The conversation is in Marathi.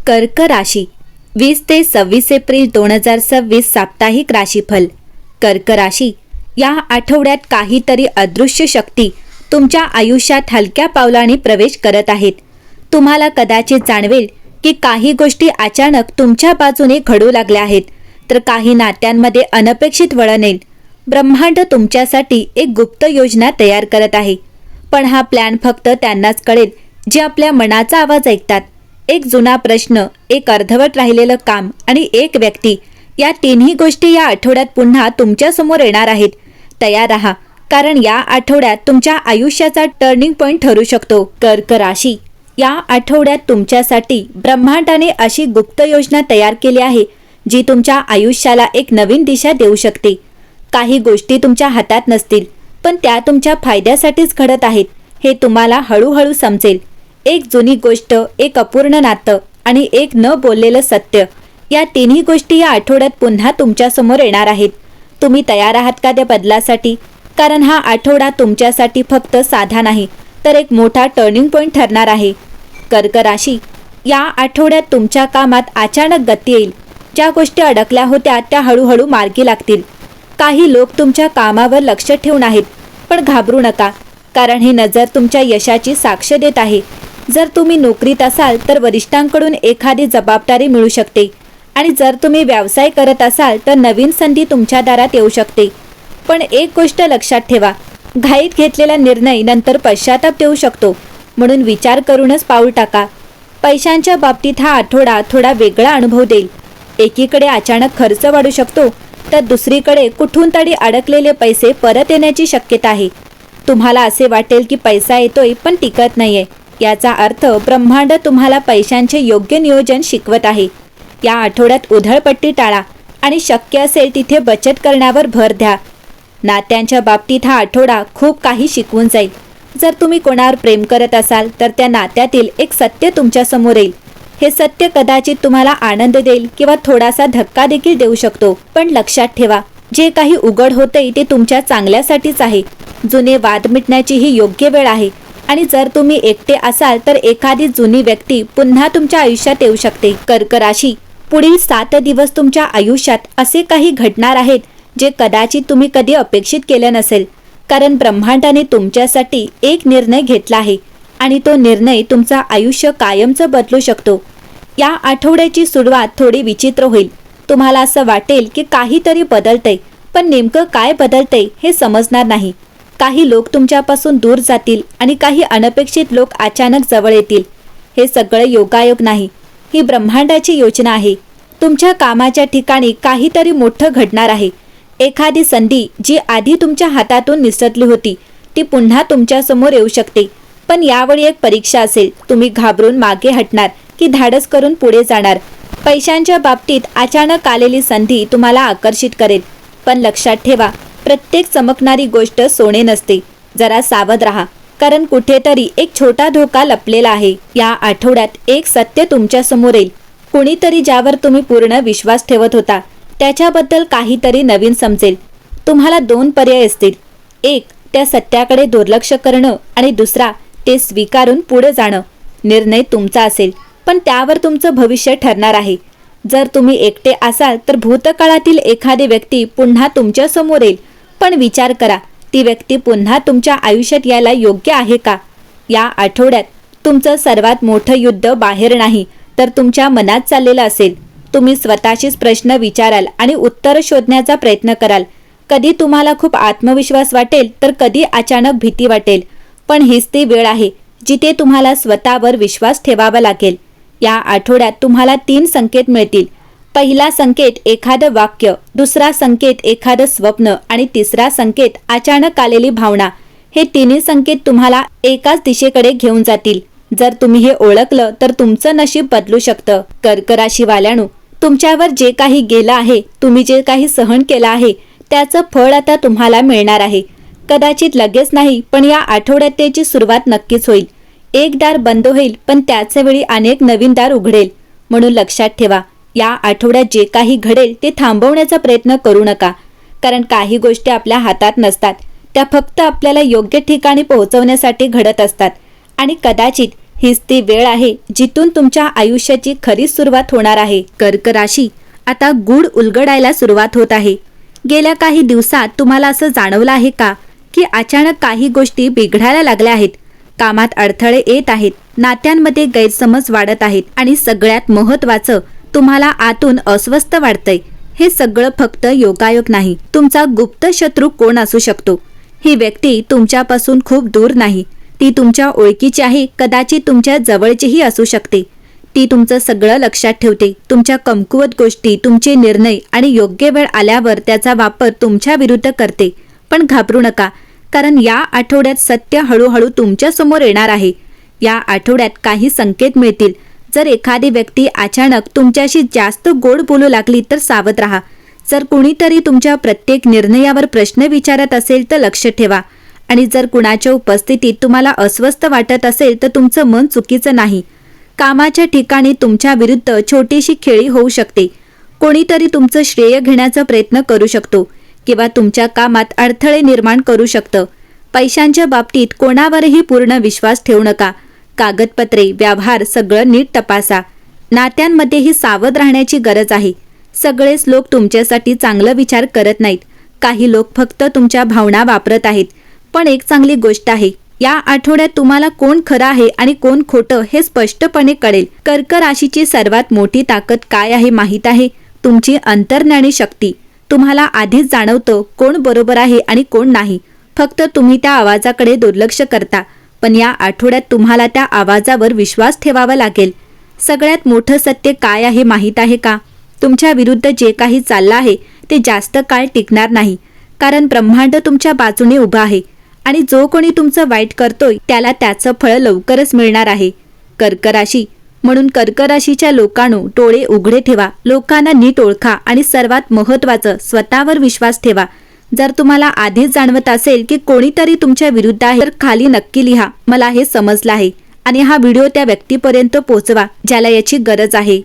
कर्क राशी 20 ते 26 एप्रिल 2026 साप्ताहिक राशीफल। कर्क राशी या आठवड्यात काहीतरी अदृश्य शक्ती तुमच्या आयुष्यात हलक्या पावलाने प्रवेश करत आहेत। तुम्हाला कदाचित जाणवेल की काही गोष्टी अचानक तुमच्या बाजूने घडू लागल्या आहेत, तर काही नात्यांमध्ये अनपेक्षित वळण येईल। ब्रह्मांड तुमच्यासाठी एक गुप्त योजना तयार करत आहे, पण हा प्लॅन फक्त त्यांनाच कळेल जे आपल्या मनाचा आवाज ऐकतात। एक जुना प्रश्न, एक अर्धवट राहिलेलं काम आणि एक व्यक्ती, या तिन्ही गोष्टी या आठवड्यात पुन्हा तुमच्या समोर येणार आहेत। तयार राहा, कारण या आठवड्यात तुमच्या आयुष्याचा टर्निंग पॉइंट ठरू शकतो। कर्क राशी या आठवड्यात तुमच्यासाठी ब्रह्मांडाने अशी गुप्त योजना तयार केली आहे जी तुमच्या आयुष्याला एक नवीन दिशा देऊ शकते। काही गोष्टी तुमच्या हातात नसतील, पण त्या तुमच्या फायद्यासाठीच घडत आहेत हे तुम्हाला हळूहळू समजेल। एक जुनी गोष्ट, एक अपूर्ण नातं आणि एक न बोललेलं सत्य, या तिन्ही गोष्टी या आठवड्यात पुन्हा तुमच्या समोर येणार आहेत। तुम्ही तयार आहात का त्या बदलासाठी? कारण हा आठवडा तुमच्यासाठी फक्त साधा नाही, तर एक मोठा टर्निंग पॉइंट ठरणार आहे। कर्क राशी या आठवड्यात तुमच्या कामात अचानक गती येईल। ज्या गोष्टी अडकल्या होत्या त्या हळूहळू मार्गी लागतील। काही लोक तुमच्या कामावर लक्ष ठेवून आहेत, पण घाबरू नका, कारण ही नजर तुमच्या यशाची साक्ष देत आहे। जर तुम्ही नोकरीत असाल तर वरिष्ठांकडून एखादी जबाबदारी मिळू शकते, आणि जर तुम्ही व्यवसाय करत असाल तर नवीन संधी तुमच्या दारात येऊ शकते। पण एक गोष्ट लक्षात ठेवा, घाईत घेतलेला निर्णय नंतर पश्चाताप देऊ शकतो, म्हणून विचार करूनच पाऊल टाका। पैशांच्या बाबतीत हा आठवडा थोडा वेगळा अनुभव देईल। एकीकडे अचानक खर्च वाढू शकतो, तर दुसरीकडे कुठून तरी अडकलेले पैसे परत येण्याची शक्यता आहे। तुम्हाला असे वाटेल की पैसा येतोय पण टिकत नाहीये, याचा अर्थ ब्रह्मांड तुम्हाला पैशांचे योग्य नियोजन शिकवत आहे। या आठवड्यात उधळपट्टी टाळा आणि शक्य असेल तिथे बचत करण्यावर भर द्या। नात्यांच्या बाबतीत हा आठवडा खूप काही शिकवून जाईल। जर तुम्ही कोणावर प्रेम करत असाल तर त्या नात्यातील एक सत्य तुमच्या समोर येईल। हे सत्य कदाचित तुम्हाला आनंद देईल किंवा थोडासा धक्का देखील देऊ शकतो, पण लक्षात ठेवा, जे काही उघड होते ते तुमच्या चांगल्यासाठीच आहे। जुने वाद मिटण्याची ही योग्य वेळ आहे, आणि जर तुम्ही एकटे असाल तर एखादी जुनी व्यक्ती पुन्हा तुमच्या आयुष्यात येऊ शकते। कर्क राशी पुढील 7 दिवस तुमच्या आयुष्यात असे काही घडणार आहेत जे कदाचित तुम्ही कधी अपेक्षित केलं नसेल, कारण ब्रह्मांडाने तुमच्यासाठी एक निर्णय घेतला आहे आणि तो निर्णय तुमचं आयुष्य कायमचं बदलू शकतो। या आठवड्याची सुरुवात थोडी विचित्र होईल। तुम्हाला असं वाटेल की काहीतरी बदलतंय, पण नेमकं काय बदलतंय हे समजणार नाही। काही लोक तुमच्यापासून दूर जातील आणि काही अनपेक्षित लोक अचानक जवळ येतील। हे सगळं योगायोग नाही, ही ब्रह्मांडाची योजना आहे। तुमच्या कामाच्या ठिकाणी काहीतरी मोठं घडणार आहे। एखादी संधी जी आधी तुमच्या हातातून निसटली होती ती पुन्हा तुमच्या समोर येऊ शकते, पण यावेळी एक परीक्षा असेल। तुम्ही घाबरून मागे हटणार की धाडस करून पुढे जाणार? पैशांच्या बाबतीत अचानक आलेली संधी तुम्हाला आकर्षित करेल, पण लक्षात ठेवा, प्रत्येक चमकणारी गोष्ट सोने नसते। जरा सावध राहा, कारण कुठेतरी एक छोटा धोका लपलेला आहे। या आठवड्यात एक सत्य तुमच्या समोर येईल। कुणीतरी ज्यावर तुम्ही पूर्ण विश्वास ठेवत होता त्याच्याबद्दल काहीतरी नवीन समजेल। तुम्हाला 2 पर्याय असतील, एक त्या सत्याकडे दुर्लक्ष करणं आणि दुसरा ते स्वीकारून पुढे जाणं। निर्णय तुमचा असेल, पण त्यावर तुमचं भविष्य ठरणार आहे। जर तुम्ही एकटे असाल तर भूतकाळातील एखादी व्यक्ती पुन्हा तुमच्या समोर येईल, पण विचार करा, ती व्यक्ती पुन्हा तुमच्या आयुष्यात यायला योग्य आहे का? या आठवड्यात तुमचं सर्वात मोठं युद्ध बाहेर नाही, तर तुमच्या मनात चाललेलं असेल। तुम्ही स्वतःशीच प्रश्न विचाराल आणि उत्तर शोधण्याचा प्रयत्न कराल। कधी तुम्हाला खूप आत्मविश्वास वाटेल तर कधी अचानक भीती वाटेल, पण हीच ती वेळ आहे जिथे तुम्हाला स्वतःवर विश्वास ठेवावा लागेल। या आठवड्यात तुम्हाला 3 संकेत मिळतील। पहिला संकेत एखादं वाक्य, दुसरा संकेत एखादं स्वप्न आणि तिसरा संकेत अचानक आलेली भावना। हे तिन्ही संकेत तुम्हाला एकाच दिशेकडे घेऊन जातील। जर तुम्ही हे ओळखलं तर तुमचं नशीब बदलू शकतं। कर्क राशीवाल्यांनो, तुमच्यावर जे काही गेलं आहे, तुम्ही जे काही सहन केलं आहे, त्याचं फळ आता तुम्हाला मिळणार आहे। कदाचित लगेच नाही, पण या आठवड्यात त्याची सुरुवात नक्कीच होईल। एक दार बंद होईल, पण त्याच वेळी अनेक नवीन दार उघडेल। म्हणून लक्षात ठेवा, या आठवड्यात जे काही घडेल ते थांबवण्याचा प्रयत्न करू नका, कारण काही गोष्टी आपल्या हातात नसतात, त्या फक्त आपल्याला योग्य ठिकाणी पोहोचवण्यासाठी घडत असतात। आणि कदाचित हीच ती वेळ आहे जिथून तुमच्या आयुष्याची खरी सुरुवात होणार आहे. कर्क राशी, आता गूढ उलगडायला सुरुवात होत आहे. गेल्या काही दिवसात तुम्हाला असं जाणवलं आहे का की अचानक काही गोष्टी बिघडायला लागल्या आहेत? कामात अडथळे येत आहेत, नात्यांमध्ये गैरसमज वाढत आहेत आणि सगळ्यात महत्त्वाचं, तुम्हाला आतून अस्वस्थ वाटतंय. हे सगळं फक्त योगायोग नाही. तुमचा गुप्त शत्रू कोण असू शकतो? ही व्यक्ती तुमच्यापासून खूप दूर नाही. ती तुमच्या ओळखीची आहे, कदाचित तुमच्या जवळचीही असू शकते. ती तुमचं सगळं लक्षात ठेवते. तुमच्या कमकुवत गोष्टी, तुमचे निर्णय आणि योग्य वेळ आल्यावर त्याचा वापर तुमच्या विरुद्ध करते. पण घाबरू नका, कारण या आठवड्यात सत्य हळूहळू तुमच्या समोर येणार आहे. या आठवड्यात काही संकेत मिळतील. जर एखादी व्यक्ती अचानक तुमच्याशी जास्त गोड बोलू लागली तर सावध राहा. जर कुणीतरी तुमच्या प्रत्येक निर्णयावर प्रश्न विचारत असेल तर लक्ष ठेवा. आणि जर कुणाच्या उपस्थितीत तुम्हाला अस्वस्थ वाटत असेल तर तुमचं मन चुकीचं नाही. कामाच्या ठिकाणी तुमच्या विरुद्ध छोटीशी खेळी होऊ शकते. कोणीतरी तुमचं श्रेय घेण्याचा प्रयत्न करू शकतो किंवा तुमच्या कामात अडथळे निर्माण करू शकतं. पैशांच्या बाबतीत कोणावरही पूर्ण विश्वास ठेवू नका. कागदपत्रे, व्यवहार सगळं नीट तपासा. नात्यांमध्येही सावध राहण्याची गरज आहे. सगळेच लोक तुमच्यासाठी चांगलं विचार करत नाहीत. काही लोक फक्त तुमच्या भावना वापरत आहेत. पण एक चांगली गोष्ट आहे, या आठवड्यात तुम्हाला कोण खरं आहे आणि कोण खोटं हे स्पष्टपणे कळेल. कर्क राशीची सर्वात मोठी ताकद काय आहे माहीत आहे? तुमची अंतर्ज्ञानी शक्ती. तुम्हाला आधीच जाणवतं कोण बरोबर आहे आणि कोण नाही. फक्त तुम्ही त्या आवाजाकडे दुर्लक्ष करता. पण या आठवड्यात तुम्हाला त्या आवाजावर विश्वास ठेवावा लागेल. सगळ्यात मोठं सत्य काय आहे माहीत आहे का? तुमच्या विरुद्ध जे काही चाललं आहे ते जास्त काळ टिकणार नाही. कारण ब्रह्मांड तुमच्या बाजूने उभं आहे आणि जो कोणी तुमचं वाईट करतोय त्याला त्याचं फळ लवकरच मिळणार आहे. कर्क राशी, म्हणून कर्क राशीच्या लोकांनो, डोळे उघडे ठेवा. लोकांना नीट ओळखा आणि सर्वात महत्त्वाचं, स्वतःवर विश्वास ठेवा. जर तुम्हाला आधीच जाणवत असेल की कोणीतरी तुमच्या विरुद्ध आहे तर खाली नक्की लिहा, मला हे समजलं आहे, आणि हा व्हिडिओ त्या व्यक्तीपर्यंत पोहोचवा ज्याला याची गरज आहे.